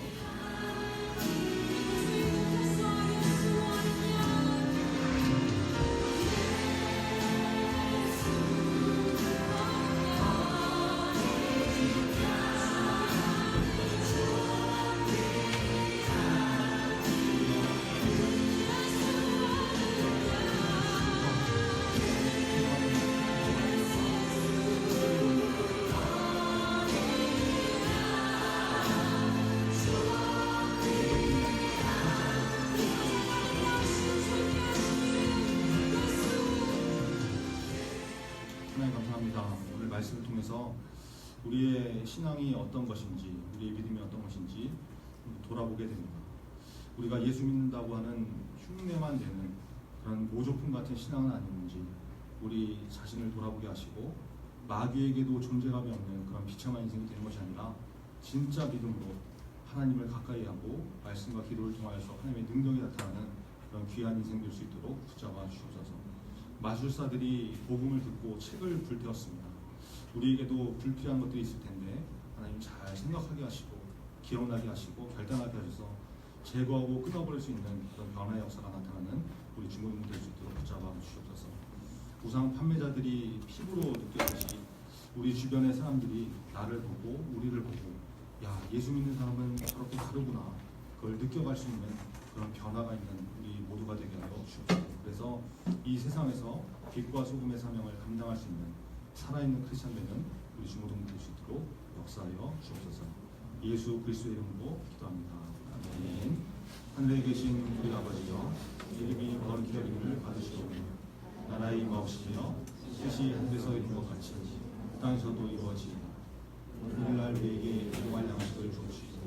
하나님 감사합니다. 오늘 말씀을 통해서 우리의 신앙이 어떤 것인지, 우리의 믿음이 어떤 것인지 돌아보게 됩니다. 우리가 예수 믿는다고 하는 흉내만 내는 그런 모조품 같은 신앙은 아닌지 우리 자신을 돌아보게 하시고, 마귀에게도 존재감이 없는 그런 비참한 인생이 되는 것이 아니라 진짜 믿음으로 하나님을 가까이 하고 말씀과 기도를 통하여서 하나님의 능력이 나타나는 그런 귀한 인생 될 수 있도록 붙잡아 주옵소서. 마술사들이 복음을 듣고 책을 불태웠습니다. 우리에게도 불필요한 것들이 있을 텐데 하나님 잘 생각하게 하시고 기억나게 하시고 결단하게 하셔서 제거하고 끊어버릴 수 있는 그런 변화의 역사가 나타나는 우리 주모님들 될 수 있도록 붙잡아 주시옵소서. 우상 판매자들이 피부로 느꼈듯이 우리 주변의 사람들이 나를 보고 우리를 보고 야, 예수 믿는 사람은 저렇게 다르구나, 그걸 느껴갈 수 있는 그런 변화가 있는 우리 모두가 되게 하여 주옵소서. 그래서 이 세상에서 빛과 소금의 사명을 감당할 수 있는 살아있는 크리스찬 되는 우리 주모동들 될 수 있도록 역사하여 주옵소서. 예수 그리스도의 이름으로 기도합니다. 아멘. 하늘에 계신 우리 아버지여, 이름이 거룩히 여김을 받으시오며 나라의 임하옵시며 뜻이 하늘에서 이룬 것 같이 땅에서도 이루어지이다. 오늘날 우리에게 일용할 양식을 주옵시고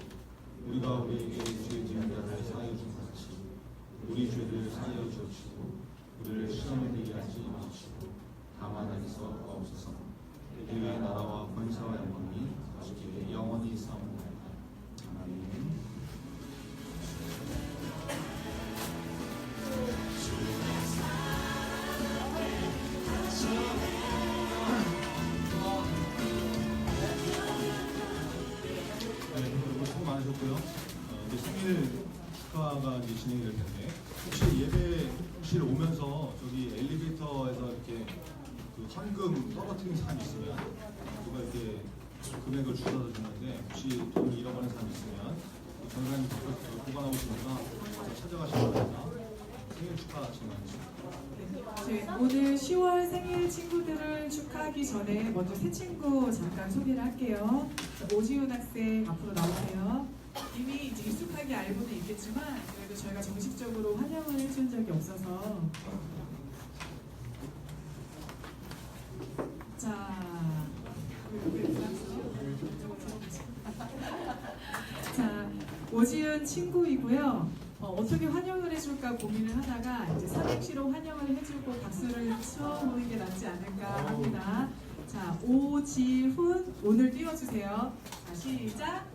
우리가 우리에게 죄 지은 자를 사하여 준 것 같이 우리 죄를 사하여 주옵시고 우리를 시험에 들게 하지 마시고 다만 악에서 없어서 그의 나라와 권세와 영광이 아버지께 영원히 싸움나이다. 아멘. 수고 많으셨고요. 이제 생일 축하가 이제 진행이 될 텐데, 혹시 예배실 오면서 저기 엘리베이터에서 이렇게 그 헌금 떨어뜨린 사람이 있으면 누가 이렇게 금액을 주워다 주는데, 혹시 돈을 잃어버린 사람이 있으면 전사님 보관하고 있으니까 와서 찾아가시기 바랍니다. 생일 축하 진행하겠습니다. 네, 오늘 10월 생일 친구들을 축하하기 전에 먼저 새 친구 잠깐 소개를 할게요. 오지훈 학생 앞으로 나오세요. 이미 이제 익숙하게 알고는 있겠지만 그래도 저희가 정식적으로 환영을 해준 적이 없어서 자, 자, 오지훈 친구이고요. 어떻게 환영을 해줄까 고민을 하다가 이제 삼행시로 환영을 해주고 박수를 쳐보는 게 낫지 않을까 합니다. 자, 오지훈 오늘 띄워주세요. 자, 시작.